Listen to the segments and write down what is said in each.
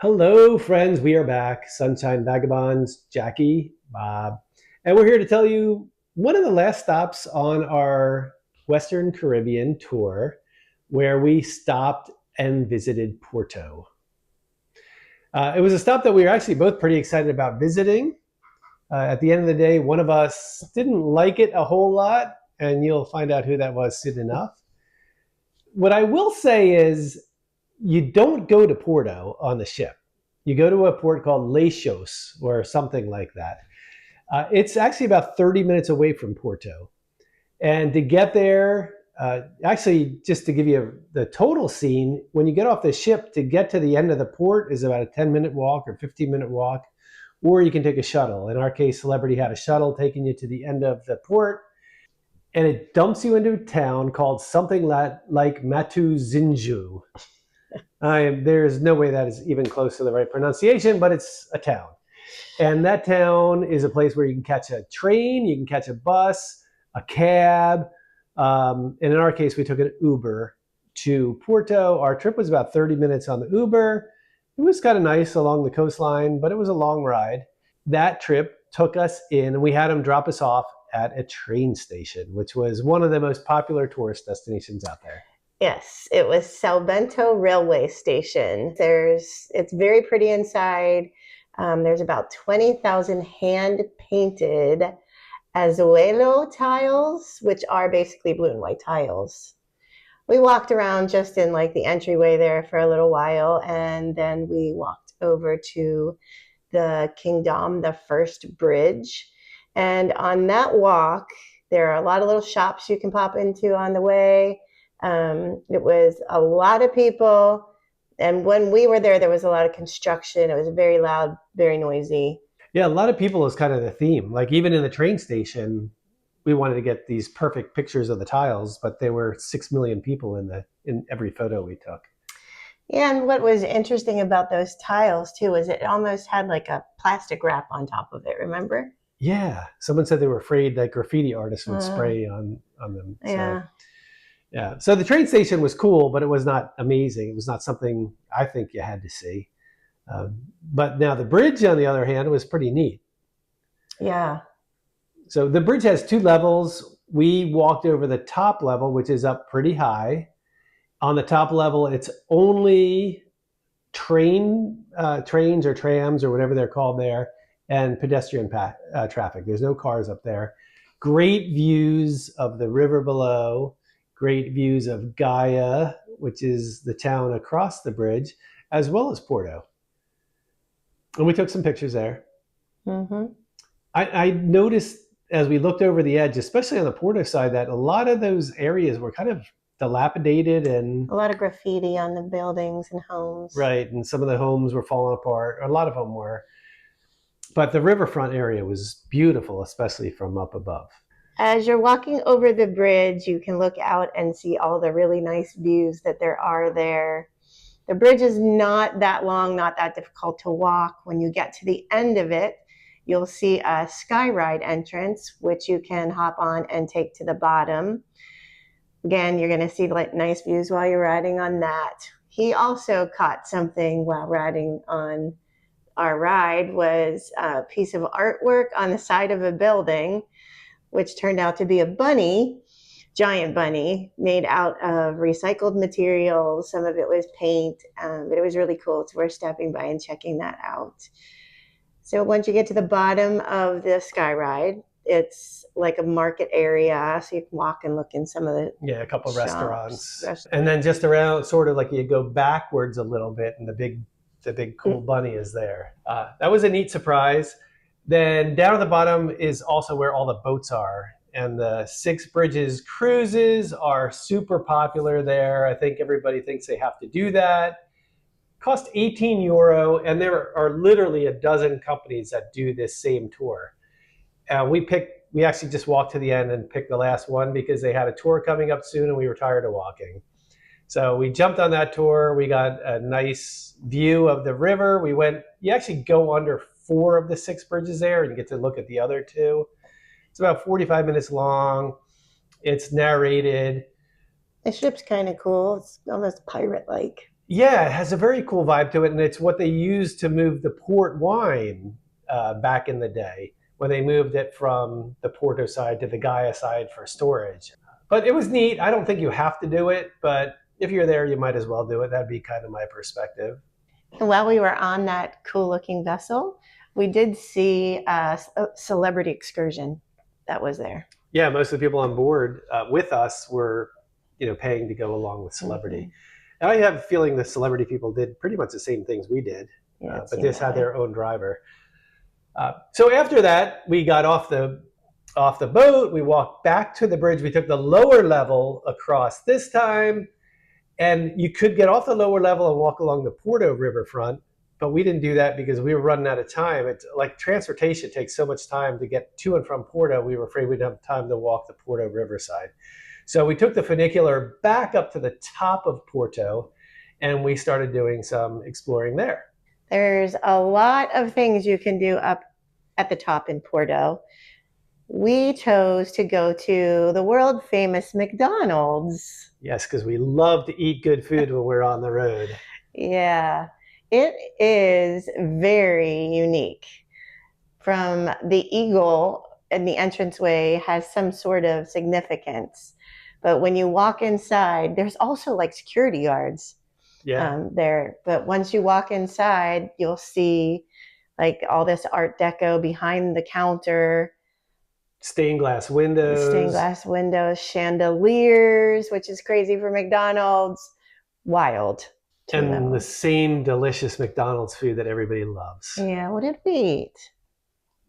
Hello, friends. We are back. Sunshine Vagabonds, Jackie, Bob. And we're here to tell you one of the last stops on our Western Caribbean tour where we stopped and visited Porto. It was a stop that we were actually both pretty excited about visiting. At the end of the day, one of us didn't like it a whole lot, and you'll find out who that was soon enough. What I will say is you don't go to Porto on the ship. You go to a port called Leixos or something like that. It's actually about 30 minutes away from Porto. And to get there, actually, just to give you the total scene, when you get off the ship, to get to the end of the port is about a 10-minute walk or 15-minute walk, or you can take a shuttle. In our case, Celebrity had a shuttle taking you to the end of the port, and it dumps you into a town called something like Matuzinju. There's no way that is even close to the right pronunciation, but it's a town. And that town is a place where you can catch a train, you can catch a bus, a cab. And in our case, we took an Uber to Porto. Our trip was about 30 minutes on the Uber. It was kind of nice along the coastline, but it was a long ride. That trip took us in, and we had them drop us off at a train station, which was one of the most popular tourist destinations out there. Yes, it was Sao Bento railway station. It's very pretty inside. There's about 20,000 hand painted azuelo tiles, which are basically blue and white tiles. We walked around just in like the entryway there for a little while, and then we walked over to the Kingdom, the first bridge. And on that walk, there are a lot of little shops you can pop into on the way. It was a lot of people. And when we were there was a lot of construction. It was very loud, very noisy. Yeah, a lot of people is kind of the theme. Like even in the train station, we wanted to get these perfect pictures of the tiles, but there were 6 million people in every photo we took. And what was interesting about those tiles too is it almost had like a plastic wrap on top of it, remember? Yeah, someone said they were afraid that graffiti artists would spray on them. So Yeah. yeah, so the train station was cool, but it was not amazing. It was not something I think you had to see. But now the bridge, on the other hand, was pretty neat. Yeah. So the bridge has two levels. We walked over the top level, which is up pretty high. On the top level, it's only trains or trams or whatever they're called there, and pedestrian traffic. There's no cars up there. Great views of the river below. Great views of Gaia, which is the town across the bridge, as well as Porto. And we took some pictures there. Mm-hmm. I noticed as we looked over the edge, especially on the Porto side, that a lot of those areas were kind of dilapidated and A lot of graffiti on the buildings and homes. right, and some of the homes were falling apart. A lot of them were, but the riverfront area was beautiful, especially from up above. As you're walking over the bridge, you can look out and see all the really nice views that there are there. The bridge is not that long, not that difficult to walk. When you get to the end of it, you'll see a sky ride entrance, which you can hop on and take to the bottom. Again, you're going to see like nice views while you're riding on that. He also caught something while riding on our ride was a piece of artwork on the side of a building, which turned out to be a bunny, giant bunny, made out of recycled materials. Some of it was paint, but it was really cool. It's worth stopping by and checking that out. So once you get to the bottom of the sky ride, it's like a market area, so you can walk and look in some of the Yeah, a couple of shops. restaurants, and then just around, sort of like you go backwards a little bit, and the big cool bunny is there. That was a neat surprise. Then down at the bottom is also where all the boats are. And the Six Bridges cruises are super popular there. I think everybody thinks they have to do that. Cost €18, and there are literally a dozen companies that do this same tour. We actually just walked to the end and picked the last one because they had a tour coming up soon and we were tired of walking. So we jumped on that tour. We got a nice view of the river. You actually go under four of the six bridges there and you get to look at the other two. It's about 45 minutes long. It's narrated. The ship's kind of cool. It's almost pirate-like. Yeah, it has a very cool vibe to it, and it's what they used to move the port wine back in the day when they moved it from the Porto side to the Gaia side for storage. But it was neat. I don't think you have to do it, but if you're there, you might as well do it. That'd be kind of my perspective. And while we were on that cool looking vessel, we did see a celebrity excursion that was there. Yeah, most of the people on board with us were, paying to go along with Celebrity. Mhm. And I have a feeling the Celebrity people did pretty much the same things we did, Yeah, but this had their own driver. So after that, we got off the boat. We walked back to the bridge. We took the lower level across this time, and you could get off the lower level and walk along the Porto riverfront. But we didn't do that because we were running out of time. It's like transportation takes so much time to get to and from Porto. We were afraid we'd have time to walk the Porto riverside. So we took the funicular back up to the top of Porto, and we started doing some exploring there. There's a lot of things you can do up at the top in Porto. We chose to go to the world famous McDonald's. Yes, because we love to eat good food when we're on the road. Yeah, it is very unique. From the eagle in the entranceway has some sort of significance. But when you walk inside, there's also like security guards there. But once you walk inside, you'll see like all this Art Deco behind the counter. Stained glass windows, Chandeliers, which is crazy for McDonald's. Wild. and the same delicious McDonald's food that everybody loves. Yeah, what did we eat?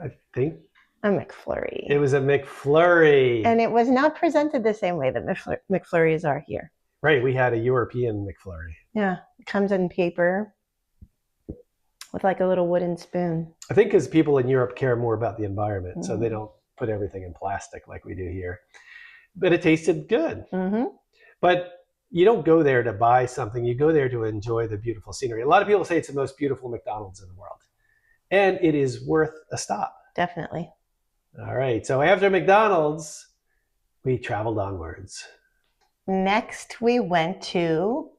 I think a McFlurry. It was a McFlurry. And it was not presented the same way that McFlurries are here. Right, we had a European McFlurry. Yeah, it comes in paper with like a little wooden spoon. I think because people in Europe care more about the environment, so they don't put everything in plastic like we do here. But it tasted good. But you don't go there to buy something. You go there to enjoy the beautiful scenery. A lot of people say it's the most beautiful McDonald's in the world. And it is worth a stop. Definitely. All right. So after McDonald's, we traveled onwards. Next, we went to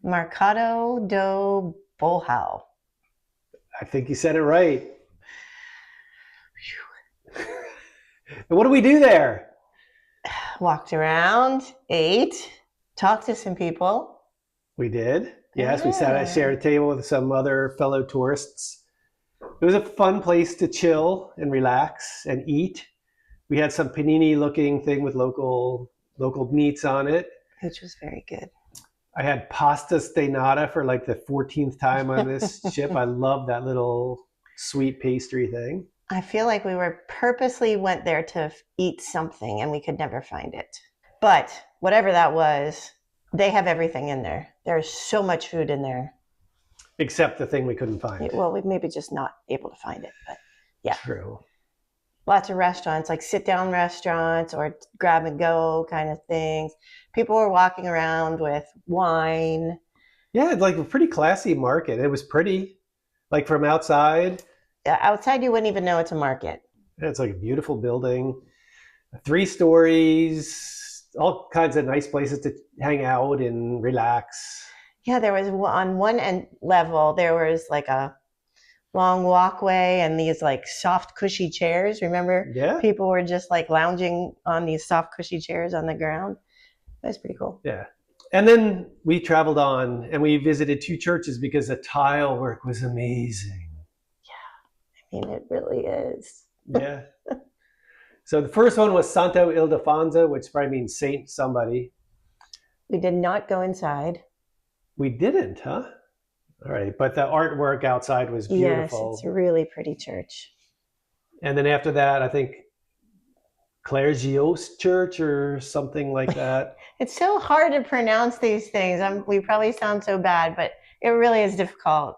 Mercado Do Bolhao. I think you said it right. And what do we do there? Walked around, ate, talked to some people. We did. Yes, we shared a table with some other fellow tourists. It was a fun place to chill and relax and eat. We had some panini-looking thing with local meats on it, which was very good. I had pasta stenata for like the 14th time on this ship. I love that little sweet pastry thing. I feel like we were purposely went there to eat something and we could never find it. But whatever that was, they have everything in there. There's so much food in there. Except the thing we couldn't find. Well, we maybe just not able to find it, but yeah. True. Lots of restaurants, like sit-down restaurants or grab-and-go kind of things. People were walking around with wine. Yeah, it's like a pretty classy market. It was pretty, like from outside. Outside, you wouldn't even know it's a market. It's like a beautiful building, 3 stories, all kinds of nice places to hang out and relax. Yeah, there was on one end level, there was like a long walkway and these like soft cushy chairs. Remember? Yeah. People were just like lounging on these soft cushy chairs on the ground. That's pretty cool. Yeah. And then we traveled on and we visited 2 churches because the tile work was amazing. Yeah. I mean, it really is. Yeah. So the first one was Santo Ildefonso, which probably means Saint somebody. We did not go inside. We didn't, huh? All right. But the artwork outside was beautiful. Yes, it's a really pretty church. And then after that, I think Clerigos Church or something like that. It's so hard to pronounce these things. We probably sound so bad, but it really is difficult.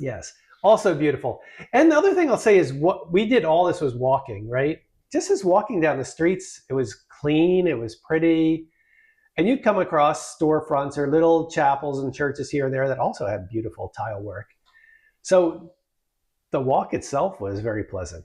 Yes. Also beautiful. And the other thing I'll say is what we did all this was walking, right? Just as walking down the streets, it was clean, it was pretty. And you'd come across storefronts or little chapels and churches here and there that also had beautiful tile work. So the walk itself was very pleasant.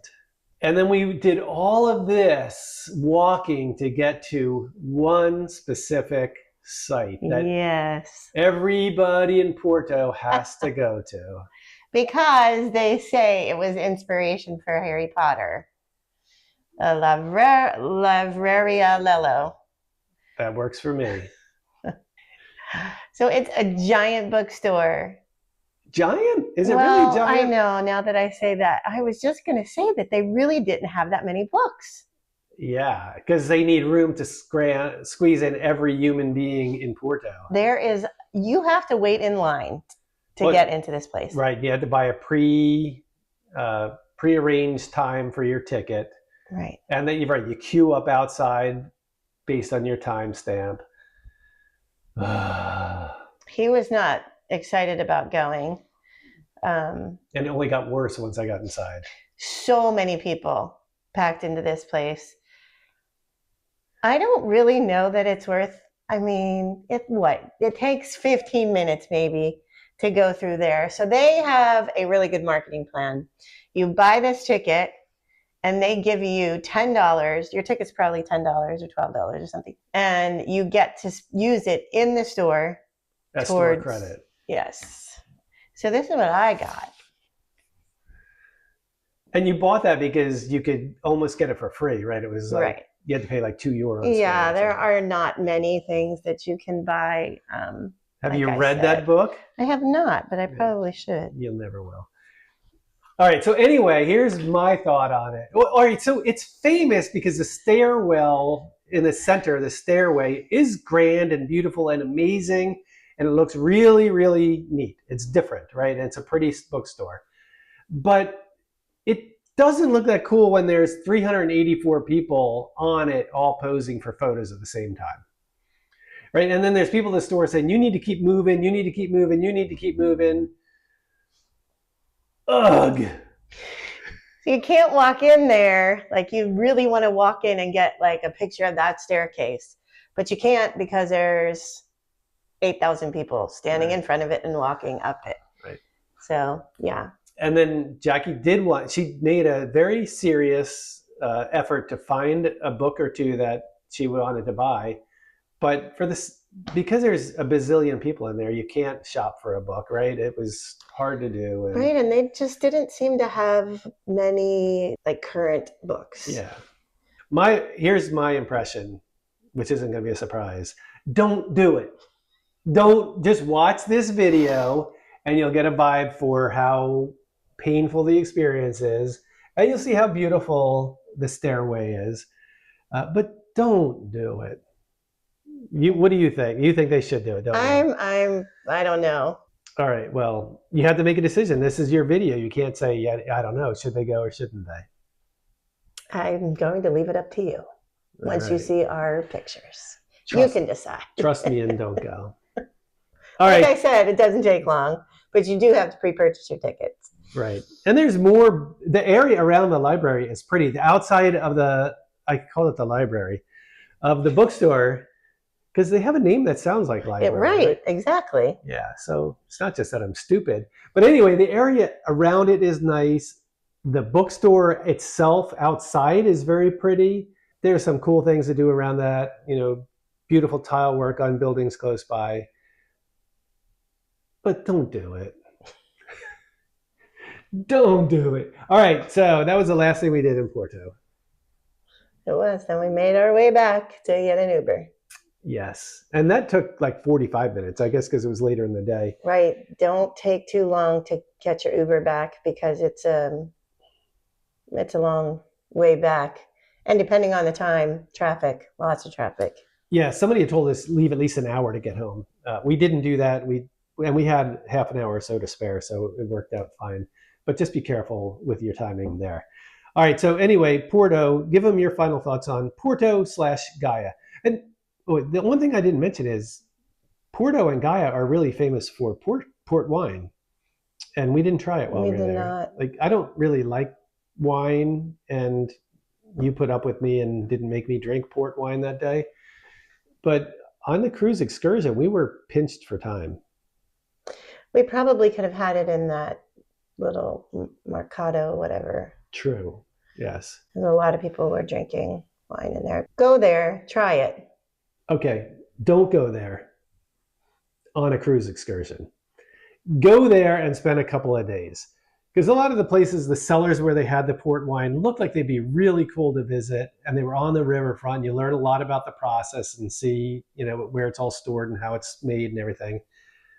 And then we did all of this walking to get to one specific site that Yes. everybody in Porto has to go to. Because they say it was inspiration for Harry Potter. Livraria Lello. That works for me. So it's a giant bookstore. Giant? Is it really Well, I giant? know now that I say that. I was just going to say that they really didn't have that many books. Yeah, because they need room to squeeze in every human being in Porto. You have to wait in line to get into this place. Right, you had to buy a prearranged time for your ticket. Right. And then you queue up outside based on your timestamp. He was not excited about going. And it only got worse once I got inside. So many people packed into this place. I don't really know that it's worth, I mean, it takes 15 minutes maybe to go through there. So they have a really good marketing plan. You buy this ticket and they give you $10. Your ticket's probably $10 or $12 or something. And you get to use it in the store. As store credit. Yes. So this is what I got. And you bought that because you could almost get it for free, right? It was like, right. You had to pay like €2. Yeah, there are not many things that you can buy. Have you read that book? I have not, but I probably should. You'll never will. All right, so anyway, here's my thought on it. All right, so it's famous because the stairwell in the center, the stairway, is grand and beautiful and amazing, and it looks really, really neat. It's different, right? And it's a pretty bookstore. But it doesn't look that cool when there's 384 people on it all posing for photos at the same time. Right? And then there's people in the store saying, you need to keep moving, you need to keep moving, you need to keep moving. Ugh. So you can't walk in there like you really want to walk in and get like a picture of that staircase. But you can't because there's 8,000 people standing in front of it and walking up it. Right. So, yeah. And then Jackie she made a very serious effort to find a book or two that she wanted to buy. But because there's a bazillion people in there, you can't shop for a book, right? It was hard to do. Right, and they just didn't seem to have many like current books. Yeah. Here's my impression, which isn't going to be a surprise. Don't do it. Don't just watch this video and you'll get a vibe for how painful the experience is, and you'll see how beautiful the stairway is. But don't do it. What do you think? You think they should do it, don't you? I don't know. All right. Well, you have to make a decision. This is your video. You can't say, yeah, I don't know. Should they go or shouldn't they? I'm going to leave it up to you. Once you see our pictures, you can decide. Trust me and don't go. All right. Like I said, it doesn't take long, but you do have to pre-purchase your tickets. Right. And there's more. The area around the library is pretty. The outside of I call it the library, of the bookstore, because they have a name that sounds like library. Right, exactly. Yeah, so it's not just that I'm stupid. But anyway, the area around it is nice. The bookstore itself outside is very pretty. There's some cool things to do around that, beautiful tile work on buildings close by. But don't do it. Don't do it. All right, so that was the last thing we did in Porto. It was. Then we made our way back to get an Uber. Yes. And that took like 45 minutes, I guess, because it was later in the day. Right. Don't take too long to catch your Uber back because it's a long way back. And depending on the time, traffic, lots of traffic. Yeah, somebody had told us leave at least an hour to get home. We didn't do that. We had half an hour or so to spare, so it worked out fine. But just be careful with your timing there. All right, so anyway, Porto, give them your final thoughts on Porto/Gaia. And the one thing I didn't mention is Porto and Gaia are really famous for port wine. And we didn't try it while we were there. Not. Like, I don't really like wine, and you put up with me and didn't make me drink port wine that day. But on the cruise excursion, we were pinched for time. We probably could have had it in that little Mercado, whatever. True. Yes. A lot of people were drinking wine in there. Go there, try it. Okay. Don't go there on a cruise excursion. Go there and spend a couple of days. Because a lot of the places, the cellars where they had the port wine looked like they'd be really cool to visit, and they were on the riverfront. You learn a lot about the process and see, where it's all stored and how it's made and everything.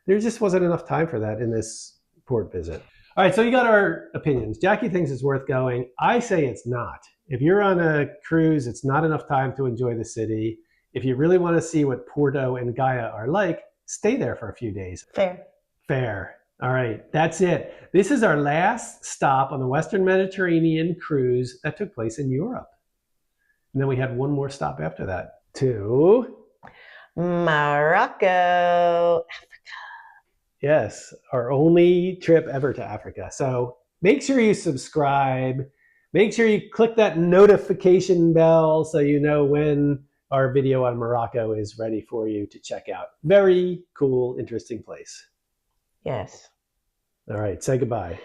There just wasn't enough time for that in this port visit. All right, so you got our opinions. Jackie thinks it's worth going. I say it's not. If you're on a cruise, it's not enough time to enjoy the city. If you really want to see what Porto and Gaia are like, stay there for a few days. Fair. All right, that's it. This is our last stop on the Western Mediterranean cruise that took place in Europe. And then we had one more stop after that to Morocco. Yes, our only trip ever to Africa. So make sure you subscribe. Make sure you click that notification bell so you know when our video on Morocco is ready for you to check out. Very cool, interesting place. Yes. All right, say goodbye.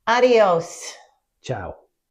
Adios. Ciao.